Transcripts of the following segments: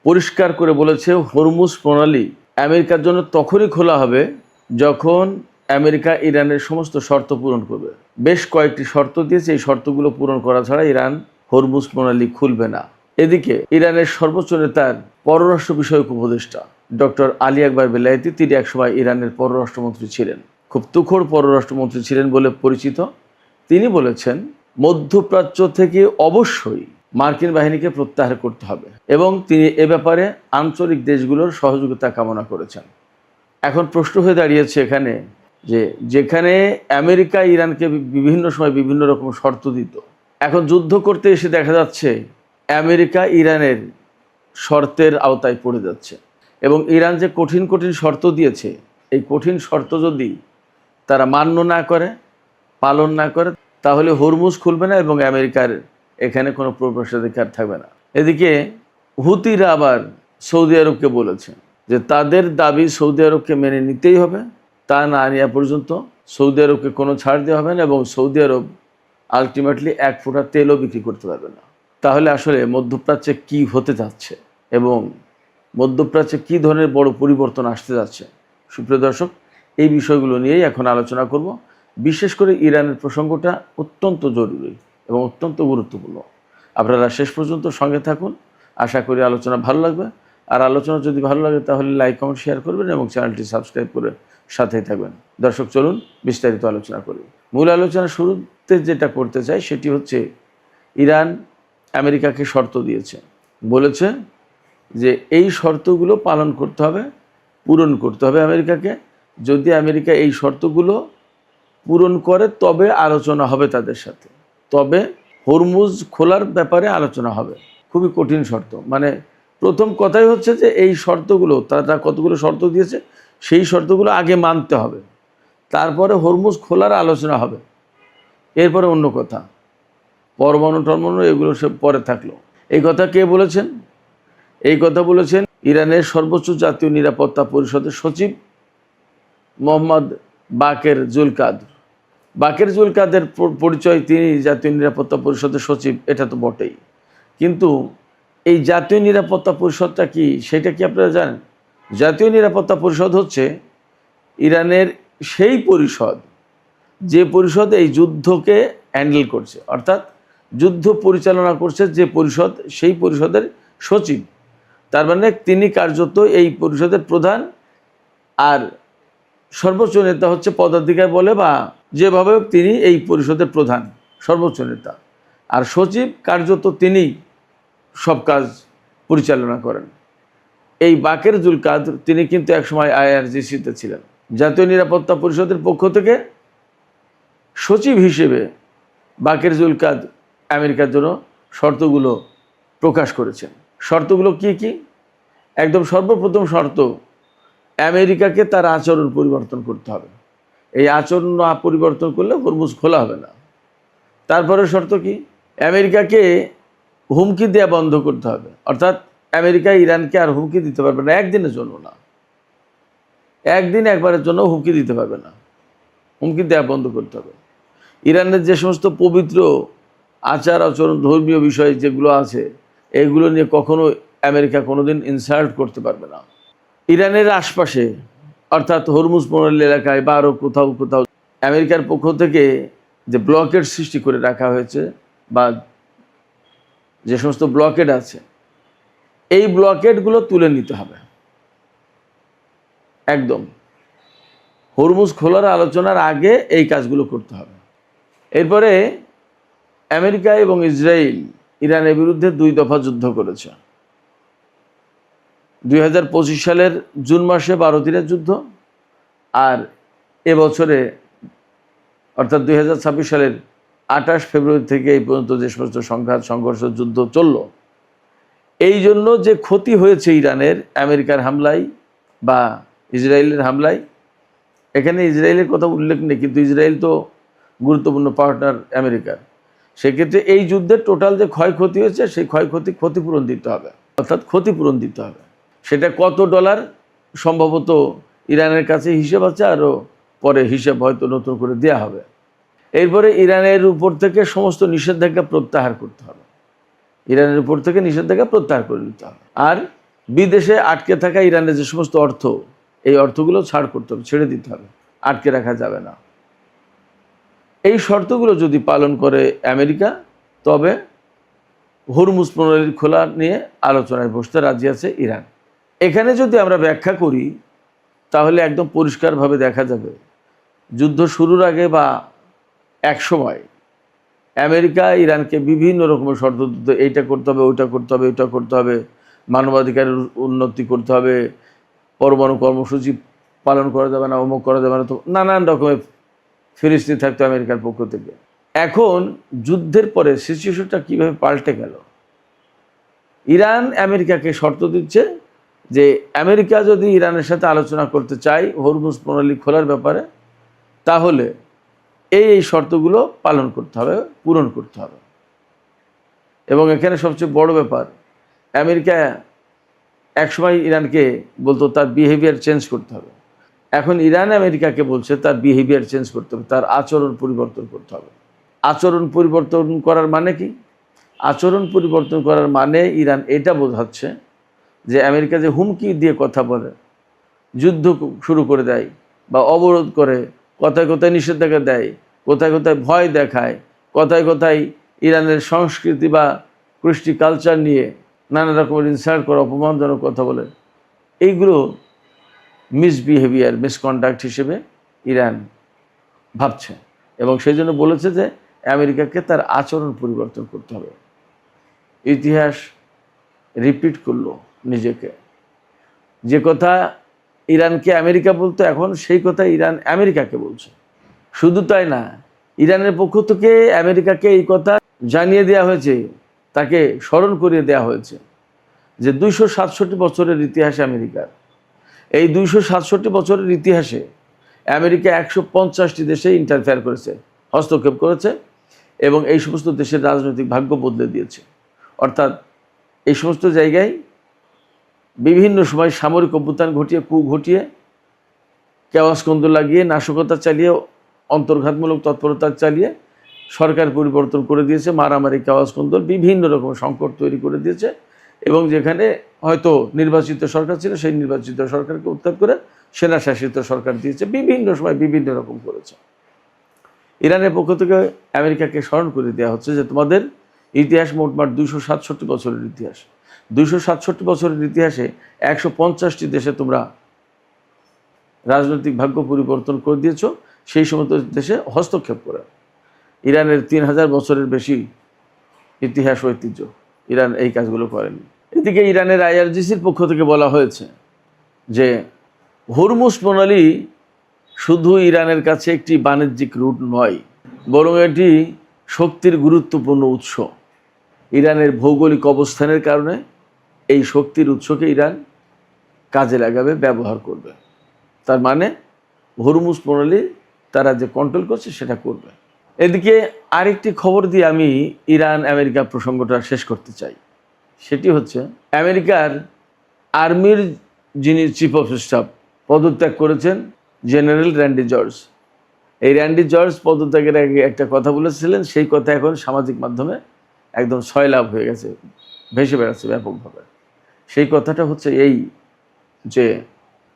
পরিষ্কার করে বলেছে হরমুজ প্রণালী আমেরিকার জন্য তখনই খোলা হবে যখন আমেরিকা ইরানের সমস্ত শর্ত পূরণ করবে। বেশ কয়েকটি শর্ত দিয়েছে, এই শর্তগুলো পূরণ করা ছাড়া ইরান হরমুজ প্রণালী খুলবে না। এদিকে ইরানের সর্বোচ্চ নেতার পররাষ্ট্র বিষয়ক উপদেষ্টা ডক্টর আলী আকবর বেলায়েতি, তিনি একসময় ইরানের পররাষ্ট্রমন্ত্রী ছিলেন, খুব তুখোড় পররাষ্ট্রমন্ত্রী ছিলেন বলে পরিচিত। তিনি বলেছেন মধ্যপ্রাচ্য থেকে অবশ্যই মার্কিন বাহিনীকে প্রত্যাহার করতে হবে এবং তিনি এ ব্যাপারে আঞ্চলিক দেশগুলোর সহযোগিতা কামনা করেছেন। এখন প্রশ্ন হয়ে দাঁড়িয়েছে এখানে যে যেখানে আমেরিকা ইরানকে বিভিন্ন সময় বিভিন্ন রকম শর্ত দিত, এখন যুদ্ধ করতে এসে দেখা যাচ্ছে আমেরিকা ইরানের শর্তের আওতায় পড়ে যাচ্ছে এবং ইরান যে কঠিন কঠিন শর্ত দিয়েছে, এই কঠিন শর্ত যদি তারা মান্য না করে, পালন না করে, তাহলে হরমুজ খুলবে না এবং আমেরিকার এখানে কোনো প্রবেশাধিকার থাকবে না। এদিকে হুতিরা আবার সৌদি আরবকে বলেছে যে তাদের দাবি সৌদি আরবকে মেনে নিতেই হবে, তা না নেওয়া পর্যন্ত সৌদি আরবকে কোনো ছাড় দেওয়া হবে না এবং সৌদি আরব আলটিমেটলি এক ফোঁটা তেলও বিক্রি করতে পারবে না। তাহলে আসলে মধ্যপ্রাচ্যে কি হতে যাচ্ছে এবং মধ্যপ্রাচ্যে কী ধরনের বড় পরিবর্তন আসতে যাচ্ছে, সুপ্রিয় দর্শক, এই বিষয়গুলো নিয়েই এখন আলোচনা করব। বিশেষ করে ইরানের প্রসঙ্গটা অত্যন্ত জরুরি এবং অত্যন্ত গুরুত্বপূর্ণ। আপনারা শেষ পর্যন্ত সঙ্গে থাকুন, আশা করি আলোচনা ভালো লাগবে। আর আলোচনা যদি ভালো লাগে তাহলে লাইক, কমেন্ট, শেয়ার করবেন এবং চ্যানেলটি সাবস্ক্রাইব করে সাথেই থাকবেন। দর্শক, চলুন বিস্তারিত আলোচনা করি। মূল আলোচনা শুরুতে যেটা করতে চাই সেটি হচ্ছে ইরান আমেরিকাকে শর্ত দিয়েছে, বলেছে যে এই শর্তগুলো পালন করতে হবে, পূরণ করতে হবে আমেরিকাকে। যদি আমেরিকা এই শর্তগুলো পূরণ করে তবে আলোচনা হবে তাদের সাথে, তবে হরমুজ খোলার ব্যাপারে আলোচনা হবে। খুবই কঠিন শর্ত, মানে প্রথম কথাই হচ্ছে যে এই শর্তগুলো, তারা কতগুলো শর্ত দিয়েছে সেই শর্তগুলো আগে মানতে হবে, তারপরে হরমুজ খোলার আলোচনা হবে। এরপরে অন্য কথা, পরমাণু টরমাণু এগুলো সব পরে থাকলো। এই কথা কে বলেছেন? এই কথা বলেছেন ইরানের সর্বোচ্চ জাতীয় নিরাপত্তা পরিষদের সচিব মোহাম্মদ বাকের জুলকাদের। বাকের জুলকাদের পরিচয়, তিনি জাতীয় নিরাপত্তা পরিষদের সচিব, এটা তো বটেই, কিন্তু এই জাতীয় নিরাপত্তা পরিষদটা কি সেটা কি আপনারা জানেন? জাতীয় নিরাপত্তা পরিষদ হচ্ছে ইরানের সেই পরিষদ যে পরিষদ এই যুদ্ধকে হ্যান্ডেল করছে, অর্থাৎ যুদ্ধ পরিচালনা করছে যে পরিষদ, সেই পরিষদের সচিব। তার মানে তিনি কার্যত এই পরিষদের প্রধান, আর সর্বোচ্চ নেতা হচ্ছে পদাধিকার বলে বা যেভাবে তিনি এই পরিষদের প্রধান, সর্বোচ্চ নেতা। আর সচিব কার্যত তিনি সব কাজ পরিচালনা করেন। এই বাকের জুলকাদের, তিনি কিন্তু একসময় IRGC-তে ছিলেন। জাতীয় নিরাপত্তা পরিষদের পক্ষ থেকে সচিব হিসেবে বাকের জুলকাদের আমেরিকার জন্য শর্তগুলো প্রকাশ করেছেন। শর্তগুলো কি কি? একদম সর্বপ্রথম শর্ত, আমেরিকাকে তার আচরণ পরিবর্তন করতে হবে। এই আচরণ না পরিবর্তন করলে হরমুজ খোলা হবে না। তারপরে শর্ত কি? আমেরিকাকে হুমকি দেওয়া বন্ধ করতে হবে, অর্থাৎ আমেরিকা ইরানকে আর হুমকি দিতে পারবে না, একদিনের জন্য না, একদিন একবারের জন্য হুমকি দিতে পারবে না, হুমকি দেওয়া বন্ধ করতে হবে। ইরানের যে সমস্ত পবিত্র আচার আচরণ, ধর্মীয় বিষয় যেগুলো আছে, এগুলো নিয়ে কখনো আমেরিকা কোনোদিন ইনসাল্ট করতে পারবে না। ইরানের আশপাশে অর্থাৎ হরমুজ প্রণালী এলাকায় বা আরও কোথাও কোথাও আমেরিকার পক্ষ থেকে যে ব্লকেড সৃষ্টি করে রাখা হয়েছে বা যে সমস্ত ব্লকেড আছে, এই ব্লকেডগুলো তুলে নিতে হবে। একদম হরমুজ খোলার আলোচনার আগে এই কাজগুলো করতে হবে। এরপরে আমেরিকা এবং ইসরায়েল ইরানের বিরুদ্ধে 2 দফা যুদ্ধ করেছে। 2025 সালের জুন মাসে 12 দিনের যুদ্ধ, আর এবছরে অর্থাৎ 2026 সালের 28 ফেব্রুয়ারি থেকে এই পর্যন্ত যে সমস্ত সংঘাত, সংঘর্ষ, যুদ্ধ চলল, এই জন্য যে ক্ষতি হয়েছে ইরানের আমেরিকার হামলায় বা ইসরায়েলের হামলায়, এখানে ইসরায়েলের কথা উল্লেখ নেই, কিন্তু ইসরায়েল তো গুরুত্বপূর্ণ পার্টনার আমেরিকার। সেক্ষেত্রে এই যুদ্ধের টোটাল যে ক্ষয়ক্ষতি হয়েছে সেই ক্ষতিপূরণ দিতে হবে, অর্থাৎ ক্ষতিপূরণ দিতে হবে। সেটা কত ডলার, সম্ভবত ইরানের কাছে হিসেব আছে, আরও পরে হিসেব হয়তো নতুন করে দেওয়া হবে। এরপরে ইরানের উপর থেকে সমস্ত নিষেধাজ্ঞা প্রত্যাহার করতে হবে, ইরানের উপর থেকে নিষেধাজ্ঞা প্রত্যাহার করে নিতে হবে। আর বিদেশে আটকে থাকা ইরানের যে সমস্ত অর্থ, এই অর্থগুলো ছাড় করতে হবে, ছেড়ে দিতে হবে, আটকে রাখা যাবে না। এই শর্তগুলো যদি পালন করে আমেরিকা, তবে হরমুজ প্রণালীর খোলা নিয়ে আলোচনায় বসতে রাজি আছে ইরান। এখানে যদি আমরা ব্যাখ্যা করি তাহলে একদম পরিষ্কারভাবে দেখা যাবে, যুদ্ধ শুরুর আগে বা এক সময় আমেরিকা ইরানকে বিভিন্ন রকমের শর্ত দিত, এইটা করতে হবে, ওইটা করতে হবে, ওইটা করতে হবে, মানবাধিকারের উন্নতি করতে হবে, পরমাণু কর্মসূচি পালন করা যাবে না, অমুক করা যাবে না, তো নানান রকমের ফিরিস্তি থাকতো আমেরিকার পক্ষ থেকে। এখন যুদ্ধের পরে সিচুয়েশনটা কীভাবে পাল্টে গেল, ইরান আমেরিকাকে শর্ত দিচ্ছে যে আমেরিকা যদি ইরানের সাথে আলোচনা করতে চায় হরমুজ প্রণালী খোলার ব্যাপারে, তাহলে এই শর্তগুলো পালন করতে হবে, পূরণ করতে হবে। এবং এখানে সবচেয়ে বড় ব্যাপার, আমেরিকা একসময় ইরানকে বলতো তার বিহেভিয়ার চেঞ্জ করতে হবে, এখন ইরান আমেরিকাকে বলছে তার বিহেভিয়ার চেঞ্জ করতে হবে, তার আচরণ পরিবর্তন করতে হবে। আচরণ পরিবর্তন করার মানে কি? আচরণ পরিবর্তন করার মানে ইরান এটা বোঝাচ্ছে যে আমেরিকা যে হুমকি দিয়ে কথা বলে, যুদ্ধ শুরু করে দেয় বা অবরোধ করে, কথায় কথায় নিষেধাজ্ঞা দেয়, কোথায় কোথায় ভয় দেখায়, কোথায় কোথায় ইরানের সংস্কৃতি বা কৃষ্টি কালচার নিয়ে নানা রকমের ইনসাল্ট করে, অপমানজনক কথা বলে, এইগুলো মিসবিহেভিয়ার, মিসকন্ডাক্ট হিসেবে ইরান ভাবছে। এবং সেই জন্য বলেছে যে আমেরিকাকে তার আচরণ পরিবর্তন করতে হবে। ইতিহাস রিপিট করলো নিজেকে, যে কথা ইরানকে আমেরিকা বলতো, এখন সেই কথা ইরান আমেরিকাকে বলছে। শুধু তাই না, ইরানের পক্ষ থেকে আমেরিকাকে এই কথা জানিয়ে দেওয়া হয়েছে, তাকে স্মরণ করিয়ে দেওয়া হয়েছে যে 267 বছরের ইতিহাসে আমেরিকার, এই 267 বছরের ইতিহাসে আমেরিকা 150টি দেশে ইন্টারফেয়ার করেছে, হস্তক্ষেপ করেছে, এবং এই সমস্ত দেশের রাজনৈতিক ভাগ্য বদলে দিয়েছে। অর্থাৎ এই সমস্ত জায়গায় বিভিন্ন সময় সামরিক অভ্যুত্থান ঘটিয়ে, কূ ঘটিয়ে, কেওয়াসকন্দ লাগিয়ে, নাশকতা চালিয়ে, অন্তর্ঘাতমূলক তৎপরতা চালিয়ে সরকার পরিবর্তন করে দিয়েছে, মারামারি, কেওয়াসকন্দল, বিভিন্ন রকম সংকট তৈরি করে দিয়েছে। এবং যেখানে হয়তো নির্বাচিত সরকার ছিল, সেই নির্বাচিত সরকারকে উৎখাত করে সেনা শাসিত সরকার দিয়েছে, বিভিন্ন সময় বিভিন্ন রকম করেছে। ইরানের পক্ষ থেকে আমেরিকাকে স্মরণ করে দেওয়া হচ্ছে যে তোমাদের ইতিহাস মোটমাট 267 বছরের ইতিহাস, 267 বছরের ইতিহাসে 150টি দেশে তোমরা রাজনৈতিক ভাগ্য পরিবর্তন করে দিয়েছ, সেই সমস্ত দেশে হস্তক্ষেপ করে। ইরানের 3000 বছরের বেশি ইতিহাস ঐতিহ্য, ইরান এই কাজগুলো করেনি। এদিকে ইরানের আইআরজিসির পক্ষ থেকে বলা হয়েছে যে হরমুজ প্রণালী শুধু ইরানের কাছে একটি বাণিজ্যিক রুট নয়, বরং এটি শক্তির গুরুত্বপূর্ণ উৎস। ইরানের ভৌগোলিক অবস্থানের কারণে এই শক্তির উৎসকে ইরান কাজে লাগাবে, ব্যবহার করবে। তার মানে হরমুজ প্রণালী তারা যে কন্ট্রোল করছে সেটা করবে। এদিকে আরেকটি খবর দিয়ে আমি ইরান আমেরিকা প্রসঙ্গটা শেষ করতে চাই। সেটি হচ্ছে আমেরিকার আর্মির যিনি চিফ অফ স্টাফ পদত্যাগ করেছেন, জেনারেল র্যান্ডি জর্জ। এই র্যান্ডি জর্জ পদত্যাগের আগে একটা কথা বলেছিলেন, সেই কথা এখন সামাজিক মাধ্যমে একদম ছয়লাভ হয়ে গেছে, ভেসে বেড়াচ্ছে ব্যাপকভাবে। সেই কথাটা হচ্ছে এই যে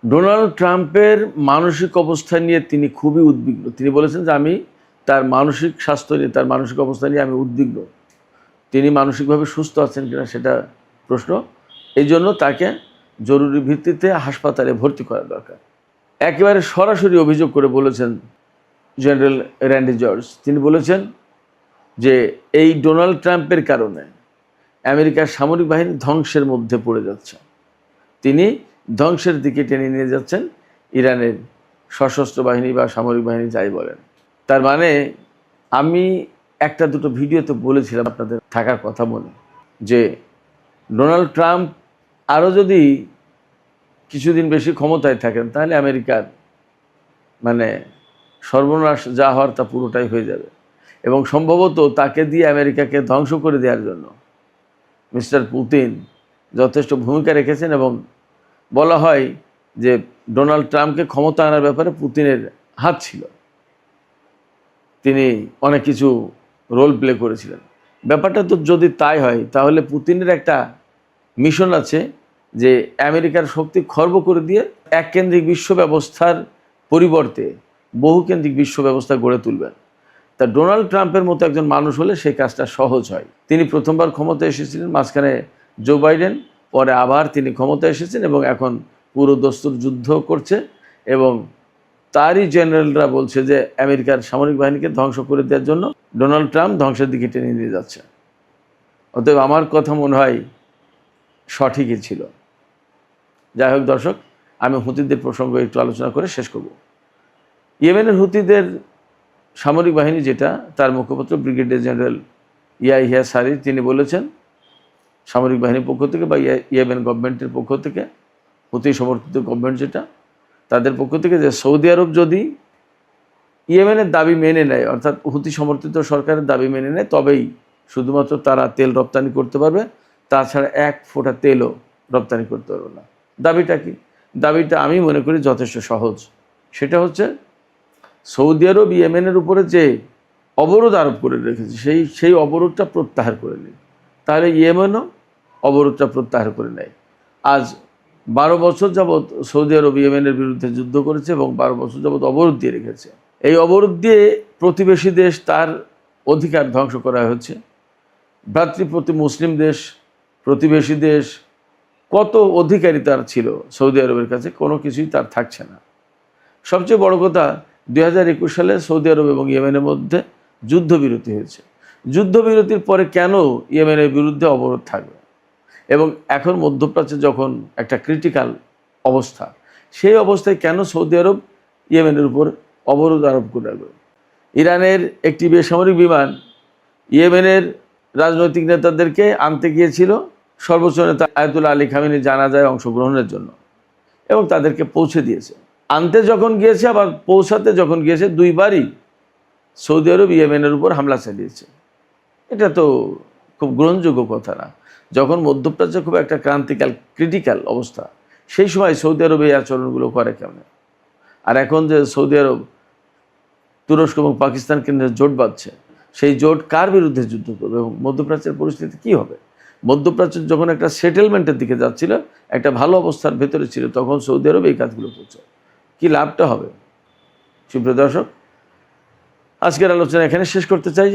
ডোনাল্ড ট্রাম্পের মানসিক অবস্থা নিয়ে তিনি খুবই উদ্বিগ্ন। তিনি বলেছেন যে আমি তার মানসিক স্বাস্থ্য নিয়ে, তার মানসিক অবস্থা নিয়ে আমি উদ্বিগ্ন। তিনি মানসিকভাবে সুস্থ আছেন কিনা সেটা প্রশ্ন। এই জন্য তাকে জরুরি ভিত্তিতে হাসপাতালে ভর্তি করা দরকার। একেবারে সরাসরি অভিযোগ করে বলেছেন জেনারেল র্যান্ডি জর্জ। তিনি বলেছেন যে এই ডোনাল্ড ট্রাম্পের কারণে আমেরিকার সামরিক বাহিনী ধ্বংসের মধ্যে পড়ে যাচ্ছে। তিনি ধ্বংসের দিকে টেনে নিয়ে যাচ্ছেন ইরানের সশস্ত্র বাহিনী বা সামরিক বাহিনী, যাই বলেন। তার মানে আমি একটা দুটো ভিডিওতে বলেছিলাম আপনাদের থাকার কথা মনে, যে ডোনাল্ড ট্রাম্প আরও যদি কিছুদিন বেশি ক্ষমতায় থাকেন তাহলে আমেরিকার মানে সর্বনাশ যা হওয়ার তা পুরোটাই হয়ে যাবে। এবং সম্ভবত তাকে দিয়ে আমেরিকাকে ধ্বংস করে দেওয়ার জন্য মিস্টার পুতিন যথেষ্ট ভূমিকা রেখেছেন। এবং বলা হয় যে ডোনাল্ড ট্রাম্পকে ক্ষমতা আনার ব্যাপারে পুতিনের হাত ছিল, তিনি অনেক কিছু রোল প্লে করেছিলেন। ব্যাপারটা তো যদি তাই হয় তাহলে পুতিনের একটা মিশন আছে যে আমেরিকার শক্তি খর্ব করে দিয়ে এককেন্দ্রিক বিশ্ব ব্যবস্থার পরিবর্তে বহুকেন্দ্রিক বিশ্ব ব্যবস্থা গড়ে তুলবেন। তা ডোনাল্ড ট্রাম্পের মতো একজন মানুষ হলে সেই কাজটা সহজ হয়। তিনি প্রথমবার ক্ষমতায় এসেছিলেন, মাঝখানে জো বাইডেন, পরে আবার তিনি ক্ষমতায় এসেছেন এবং এখন পুরো দস্তুর যুদ্ধ করছে এবং তারই জেনারেলরা বলছে যে আমেরিকার সামরিক বাহিনীকে ধ্বংস করে দেওয়ার জন্য ডোনাল্ড ট্রাম্প ধ্বংসের দিকে টেনে নিয়ে যাচ্ছে। অতএব আমার কথা মনে হয় সঠিকই ছিল। যাই হোক দর্শক, আমি হুতিদের প্রসঙ্গ একটু আলোচনা করে শেষ করব। ইয়েমেনের হুতিদের সামরিক বাহিনী যেটা, তার মুখপাত্র ব্রিগেডিয়ার জেনারেল ইয়াহিয়া সারি তিনি বলেছেন সামরিক বাহিনীর পক্ষ থেকে বা ইয়েমেন গভর্নমেন্টের পক্ষ থেকে, হুতি সমর্থিত গভর্নমেন্ট যেটা, তাদের পক্ষ থেকে, যে সৌদি আরব যদি ইয়েমেনের দাবি মেনে নেয়, অর্থাৎ হুতি সমর্থিত সরকারের দাবি মেনে নেয়, তবেই শুধুমাত্র তারা তেল রপ্তানি করতে পারবে, তাছাড়া এক ফোঁটা তেলও রপ্তানি করতে পারবে না। দাবিটা কি? দাবিটা আমি মনে করি যথেষ্ট সহজ। সেটা হচ্ছে সৌদি আরব ইয়েমেনের উপরে যে অবরোধ আরোপ করে রেখেছে সেই অবরোধটা প্রত্যাহার করে নিই, তাহলে ইয়েমেনও অবরোধটা প্রত্যাহার করে নেয়। আজ 12 বছর যাবৎ সৌদি আরব ইয়েমেনের বিরুদ্ধে যুদ্ধ করেছে এবং 12 বছর যাবৎ অবরোধ দিয়ে রেখেছে। এই অবরোধ দিয়ে প্রতিবেশী দেশ তার অধিকার ধ্বংস করা হচ্ছে। ভ্রাতৃপ্রতি মুসলিম দেশ, প্রতিবেশী দেশ, কত অধিকারী তার ছিল সৌদি আরবের কাছে, কোনো কিছুই তার থাকছে না। সবচেয়ে বড় কথা, 2021 সালে সৌদি আরব এবং ইয়েমেনের মধ্যে যুদ্ধবিরতি হয়েছে। যুদ্ধবিরতির পরে কেন ইয়েমেনের বিরুদ্ধে অবরোধ থাকবে? এবং এখন মধ্যপ্রাচ্যে যখন একটা ক্রিটিক্যাল অবস্থা, সেই অবস্থায় কেন সৌদি আরব ইয়েমেনের উপর অবরোধ আরোপ করে রাখবে? ইরানের একটি বেসামরিক বিমান ইয়েমেনের রাজনৈতিক নেতাদেরকে আনতে গিয়েছিল সর্বোচ্চ নেতা আয়াতুল্লাহ আলী খামেনির জানাজায় অংশগ্রহণের জন্য এবং তাদেরকে পৌঁছে দিয়েছে। আনতে যখন গিয়েছে আবার পৌঁছাতে যখন গিয়েছে, দুইবারই সৌদি আরব ইয়েমেনের উপর হামলা চালিয়েছে। এটা তো খুব গ্রহণযোগ্য কথা না। যখন মধ্যপ্রাচ্যে খুব একটা ক্রিটিক্যাল অবস্থা, সেই সময় সৌদি আরব এই আচরণগুলো করে কেমন? আর এখন যে সৌদি আরব তুরস্ক এবং পাকিস্তানকে নিয়ে জোট বাঁধছে, সেই জোট কার বিরুদ্ধে যুদ্ধ করবে এবং মধ্যপ্রাচ্যের পরিস্থিতি কী হবে? মধ্যপ্রাচ্য যখন একটা সেটেলমেন্টের দিকে যাচ্ছিল, একটা ভালো অবস্থার ভেতরে ছিল, তখন সৌদি আরব এই কাজগুলো করছে। কী লাভটা হবে? সুপ্রিয় দর্শক, আজকের আলোচনা এখানে শেষ করতে চাই।